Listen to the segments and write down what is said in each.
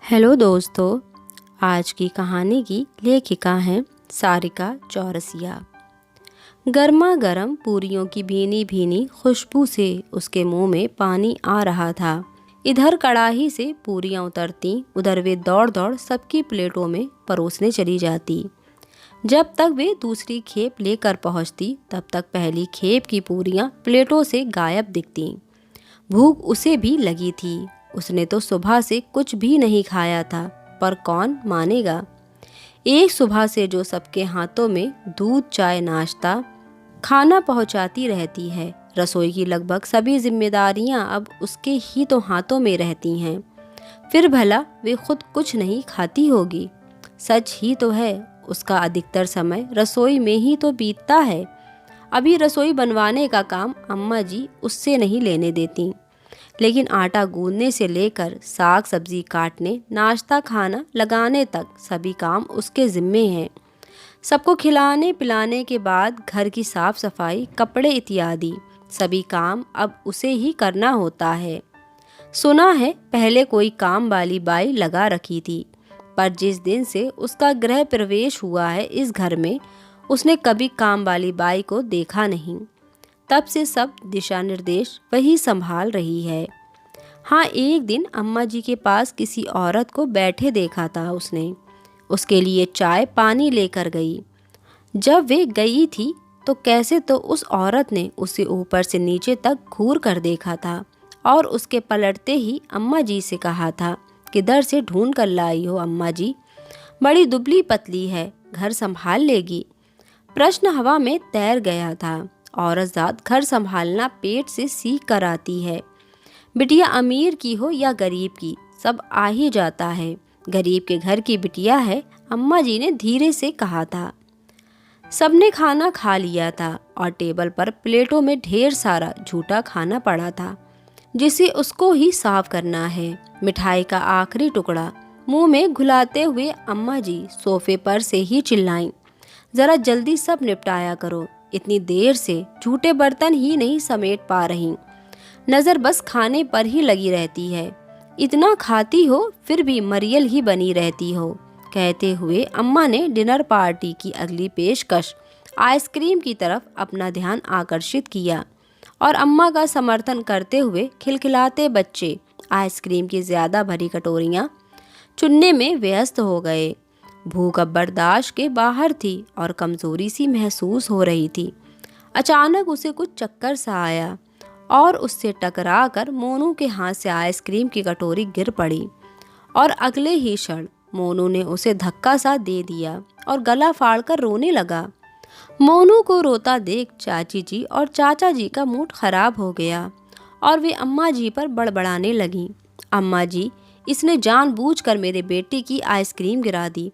Hello दोस्तों, आज की कहानी की लेखिका हैं सारिका चौरसिया। गर्मा गर्म पूरियों की भीनी भीनी खुशबू से उसके मुंह में पानी आ रहा था। इधर कड़ाही से पूरियां उतरती, उधर वे दौड़ दौड़ सबकी प्लेटों में परोसने चली जाती। जब तक वे दूसरी खेप लेकर पहुंचती, तब तक पहली खेप की पूरियां प्लेटों से गायब दिखती। भूख उसे भी लगी थी। उसने तो सुबह से कुछ भी नहीं खाया था, पर कौन मानेगा। एक सुबह से जो सबके हाथों में दूध, चाय, नाश्ता, खाना पहुंचाती रहती है। रसोई की लगभग सभी जिम्मेदारियां अब उसके ही तो हाथों में रहती हैं। फिर भला वे खुद कुछ नहीं खाती होगी। सच ही तो है, उसका अधिकतर समय रसोई में ही तो बीतता है। अभी रसोई बनवाने का काम अम्मा जी उससे नहीं लेने देती, लेकिन आटा गूंदने से लेकर साग सब्जी काटने, नाश्ता खाना लगाने तक सभी काम उसके जिम्मे हैं। सबको खिलाने पिलाने के बाद घर की साफ सफाई, कपड़े इत्यादि सभी काम अब उसे ही करना होता है। सुना है पहले कोई काम वाली बाई लगा रखी थी, पर जिस दिन से उसका गृह प्रवेश हुआ है इस घर में, उसने कभी काम वाली बाई को देखा नहीं। तब से सब दिशा निर्देश वही संभाल रही है। हाँ, एक दिन अम्मा जी के पास किसी औरत को बैठे देखा था उसने। उसके लिए चाय पानी लेकर गई। जब वे गई थी तो कैसे तो उस औरत ने उसे ऊपर से नीचे तक घूर कर देखा था और उसके पलटते ही अम्मा जी से कहा था, किधर से ढूंढ कर लाई हो अम्मा जी? बड़ी दुबली पतली है, घर संभाल लेगी? प्रश्न हवा में तैर गया था। औरत जात घर संभालना पेट से सीख कर आती है। बिटिया अमीर की हो या गरीब की, सब आ ही जाता है। गरीब के घर की बिटिया है, अम्मा जी ने धीरे से कहा था। सबने खाना खा लिया था और टेबल पर प्लेटों में ढेर सारा झूठा खाना पड़ा था, जिसे उसको ही साफ करना है। मिठाई का आखिरी टुकड़ा मुंह में घुलाते हुए अम्मा जी सोफे पर से ही चिल्लाईं, जरा जल्दी सब निपटाया करो, इतनी देर से झूठे बर्तन ही नहीं समेट पा रही, नज़र बस खाने पर ही लगी रहती है। इतना खाती हो फिर भी मरियल ही बनी रहती हो। कहते हुए अम्मा ने डिनर पार्टी की अगली पेशकश आइसक्रीम की तरफ अपना ध्यान आकर्षित किया और अम्मा का समर्थन करते हुए खिलखिलाते बच्चे आइसक्रीम की ज़्यादा भरी कटोरियाँ चुनने में व्यस्त हो गए। भूख अब बर्दाश्त के बाहर थी और कमज़ोरी सी महसूस हो रही थी। अचानक उसे कुछ चक्कर सा आया और उससे टकरा कर मोनू के हाथ से आइसक्रीम की कटोरी गिर पड़ी और अगले ही क्षण मोनू ने उसे धक्का सा दे दिया और गला फाड़कर रोने लगा। मोनू को रोता देख चाची जी और चाचा जी का मूड खराब हो गया और वे अम्मा जी पर बड़बड़ाने लगीं। अम्मा जी, इसने जानबूझकर मेरे बेटे की आइसक्रीम गिरा दी,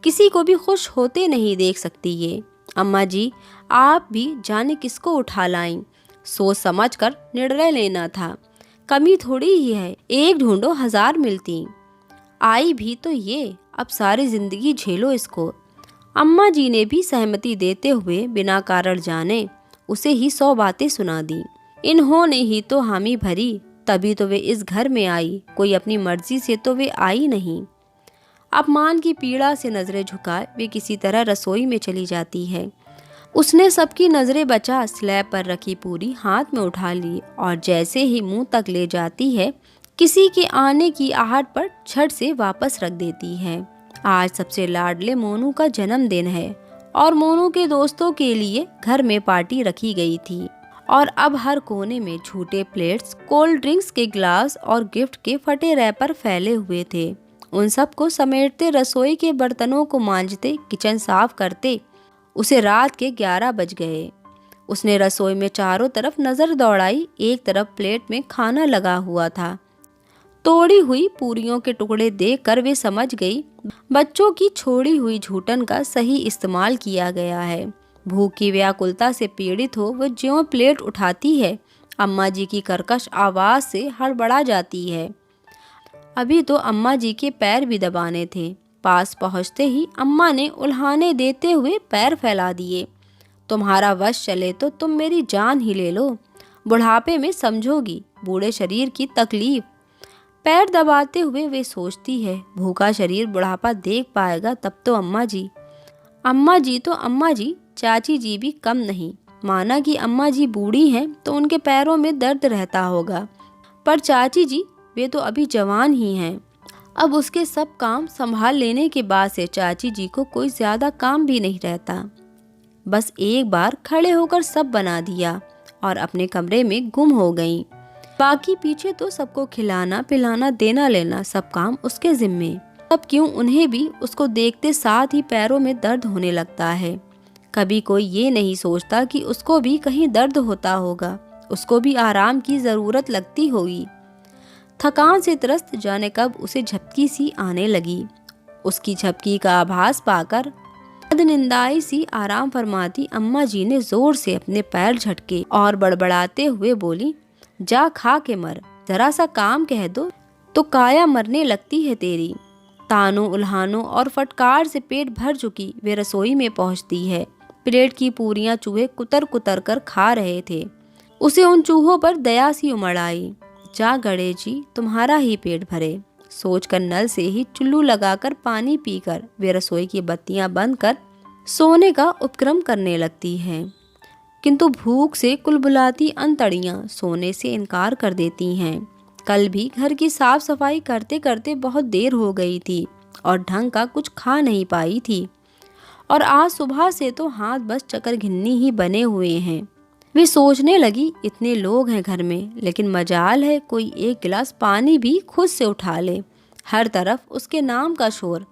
किसी को भी खुश होते नहीं देख सकती ये। अम्मा जी, आप भी जाने किसको उठा लाईं, सोच समझ कर निर्णय लेना था। कमी थोड़ी ही है, एक ढूंढो हजार मिलती। आई भी तो ये, अब सारी जिंदगी झेलो इसको। अम्मा जी ने भी सहमति देते हुए बिना कारण जाने उसे ही 100 बातें सुना दी। इन्होंने ही तो हामी भरी, तभी तो वे इस घर में आई, कोई अपनी मर्जी से तो वे आई नहीं। अपमान की पीड़ा से नजरें झुकाए वे किसी तरह रसोई में चली जाती है। उसने सबकी नजरें बचा स्लैब पर रखी पूरी हाथ में उठा ली और जैसे ही मुंह तक ले जाती है, किसी के आने की आहट पर झट से वापस रख देती है। आज सबसे लाडले मोनू का जन्मदिन है और मोनू के दोस्तों के लिए घर में पार्टी रखी गई थी और अब हर कोने में झूठे प्लेट्स, कोल्ड ड्रिंक्स के ग्लास और गिफ्ट के फटे रैपर फैले हुए थे। उन सबको समेटते, रसोई के बर्तनों को मांजते, किचन साफ करते उसे रात के 11 बज गए। उसने रसोई में चारों तरफ नजर दौड़ाई। एक तरफ प्लेट में खाना लगा हुआ था। तोड़ी हुई पूरियों के टुकड़े देखकर वे समझ गई बच्चों की छोड़ी हुई झूठन का सही इस्तेमाल किया गया है। भूख की व्याकुलता से पीड़ित हो वो ज्यों प्लेट उठाती है, अम्मा जी की कर्कश आवाज से हड़बड़ा जाती है। अभी तो अम्मा जी के पैर भी दबाने थे। पास पहुंचते ही अम्मा ने उल्हाने देते हुए पैर फैला दिए। तुम्हारा वश चले तो तुम मेरी जान ही ले लो, बुढ़ापे में समझोगी बूढ़े शरीर की तकलीफ। पैर दबाते हुए वे सोचती है, भूखा शरीर बुढ़ापा देख पाएगा तब तो अम्मा जी। अम्मा जी तो अम्मा जी, चाची जी भी कम नहीं। माना कि अम्मा जी बूढ़ी हैं तो उनके पैरों में दर्द रहता होगा, पर चाची जी वे तो अभी जवान ही हैं। अब उसके सब काम संभाल लेने के बाद से चाची जी को कोई ज्यादा काम भी नहीं रहता। बस एक बार खड़े होकर सब बना दिया और अपने कमरे में गुम हो गईं। बाकी पीछे तो सबको खिलाना पिलाना देना लेना सब काम उसके जिम्मे। तब क्यों उन्हें भी उसको देखते साथ ही पैरों में दर्द होने लगता है। कभी कोई ये नहीं सोचता कि उसको भी कहीं दर्द होता होगा, उसको भी आराम की जरूरत लगती होगी। थकान से त्रस्त जाने कब उसे झपकी सी आने लगी। उसकी झपकी का आभास पाकर बदनिंदाई सी आराम फरमाती अम्मा जी ने जोर से अपने पैर झटके और बड़बड़ाते हुए बोली, जा खा के मर, जरा सा काम कह दो तो काया मरने लगती है तेरी। तानों उल्हानों और फटकार से पेट भर चुकी वे रसोई में पहुंचती है। प्लेट की पूरियां चूहे कुतर कुतर कर खा रहे थे। उसे उन चूहों पर दया सी उमड़ आई। जा गड़े जी, तुम्हारा ही पेट भरे, सोचकर नल से ही चुल्लू लगाकर पानी पीकर वे रसोई की बत्तियां बंद कर सोने का उपक्रम करने लगती हैं। किंतु भूख से कुलबुलाती अंतड़ियां सोने से इनकार कर देती हैं। कल भी घर की साफ सफाई करते करते बहुत देर हो गई थी और ढंग का कुछ खा नहीं पाई थी, और आज सुबह से तो हाथ बस चकर घिन्नी ही बने हुए हैं। वे सोचने लगी, इतने लोग हैं घर में, लेकिन मजाल है कोई एक गिलास पानी भी खुद से उठा ले। हर तरफ उसके नाम का शोर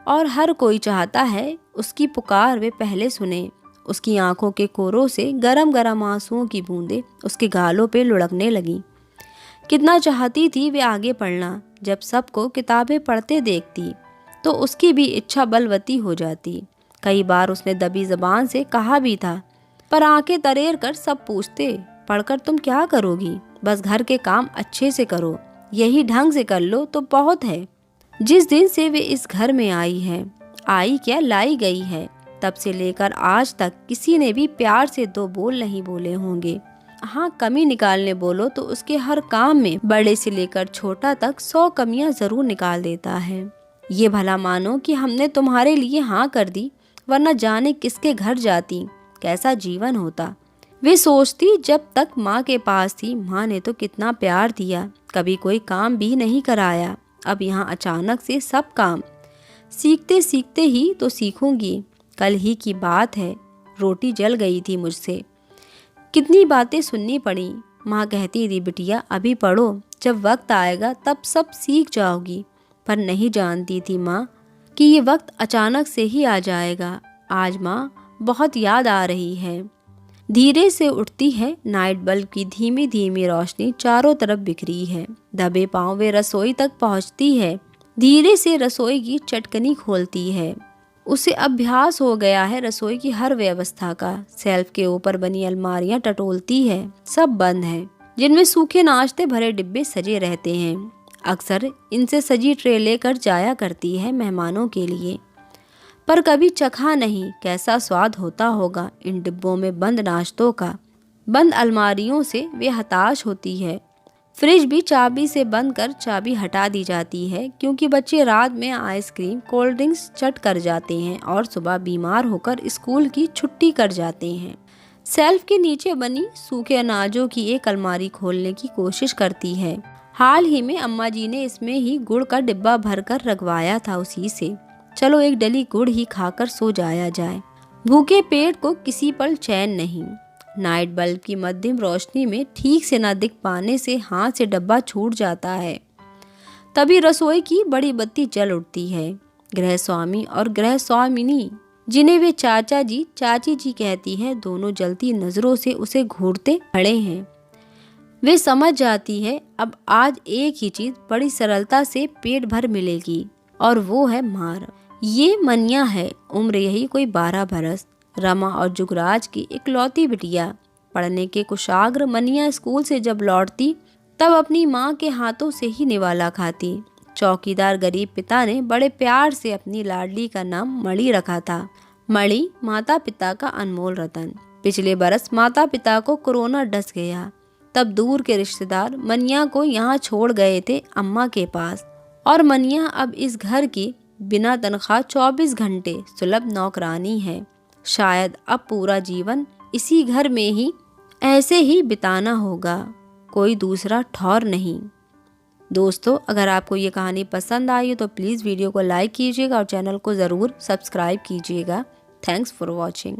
और हर कोई चाहता है उसकी पुकार वे पहले सुने। उसकी आंखों के कोरों से गरम गरम आंसुओं की बूंदें उसके गालों पे लुढ़कने लगीं। कितना चाहती थी वे आगे पढ़ना। जब सबको किताबें पढ़ते देखती तो उसकी भी इच्छा बलवती हो जाती। कई बार उसने दबी जबान से कहा भी था, पर आंखें तरेर कर सब पूछते, पढ़कर तुम क्या करोगी, बस घर के काम अच्छे से करो, यही ढंग से कर लो तो बहुत है। जिस दिन से वे इस घर में आई है, आई क्या लाई गई है, तब से लेकर आज तक किसी ने भी प्यार से दो बोल नहीं बोले होंगे। हाँ, कमी निकालने बोलो तो उसके हर काम में बड़े से लेकर छोटा तक 100 कमियां जरूर निकाल देता है। ये भला मानो कि हमने तुम्हारे लिए हाँ कर दी, वरना जाने किसके घर जाती, कैसा जीवन होता। वे सोचती, जब तक माँ के पास थी माँ ने तो कितना प्यार दिया, कभी कोई काम भी नहीं कराया। अब यहाँ अचानक से सब काम, सीखते सीखते ही तो सीखूंगी। कल ही की बात है, रोटी जल गई थी मुझसे। कितनी बातें सुननी पड़ी। माँ कहती थी, बिटिया अभी पढ़ो, जब वक्त आएगा तब सब सीख जाओगी। पर नहीं जानती थी माँ कि ये वक्त अचानक से ही आ जाएगा। आज माँ बहुत याद आ रही है। धीरे से उठती है, नाइट बल्ब की धीमी धीमी रोशनी चारों तरफ बिखरी है। दबे पांव वे रसोई तक पहुंचती है। धीरे से रसोई की चटकनी खोलती है। उसे अभ्यास हो गया है रसोई की हर व्यवस्था का। सेल्फ के ऊपर बनी अलमारियां टटोलती है, सब बंद है, जिनमें सूखे नाश्ते भरे डिब्बे सजे रहते हैं। अक्सर इनसे सजी ट्रे लेकर जाया करती है मेहमानों के लिए, पर कभी चखा नहीं कैसा स्वाद होता होगा इन डिब्बों में बंद नाश्तों का। बंद अलमारियों से वे हताश होती है। फ्रिज भी चाबी से बंद कर चाबी हटा दी जाती है, क्योंकि बच्चे रात में आइसक्रीम कोल्ड ड्रिंक्स चट कर जाते हैं और सुबह बीमार होकर स्कूल की छुट्टी कर जाते हैं। सेल्फ के नीचे बनी सूखे अनाजों की एक अलमारी खोलने की कोशिश करती है। हाल ही में अम्मा जी ने इसमें ही गुड़ का डिब्बा भरकर रखवाया था, उसी से चलो एक डली गुड़ ही खाकर सो जाया जाए। भूखे पेट को किसी पल चैन नहीं। नाइट बल्ब की मध्यम रोशनी में ठीक से न दिख पाने से हाथ से डब्बा छूट जाता है। तभी रसोई की बड़ी बत्ती जल उठती है। गृह स्वामी और गृह स्वामिनी, जिन्हें वे चाचा जी चाची जी कहती है, दोनों जलती नजरों से उसे घूरते खड़े हैं। वे समझ जाती है अब आज एक ही चीज बड़ी सरलता से पेट भर मिलेगी, और वो है मार। ये मनिया है, उम्र यही कोई 12 बरस, रमा और जुगराज की इकलौती बिटिया। पढ़ने के कुशाग्र मनिया स्कूल से जब लौटती तब अपनी माँ के हाथों से ही निवाला खाती। चौकीदार गरीब पिता ने बड़े प्यार से अपनी लाडली का नाम मणि रखा था। मणि माता पिता का अनमोल रतन। पिछले बरस माता पिता को कोरोना डस गया। तब दूर के रिश्तेदार मनिया को यहाँ छोड़ गए थे अम्मा के पास, और मनिया अब इस घर की बिना तनख्वाह 24 घंटे सुलभ नौकरानी है। शायद अब पूरा जीवन इसी घर में ही ऐसे ही बिताना होगा, कोई दूसरा ठौर नहीं। दोस्तों, अगर आपको ये कहानी पसंद आई हो तो प्लीज़ वीडियो को लाइक कीजिएगा और चैनल को ज़रूर सब्सक्राइब कीजिएगा। Thanks for watching.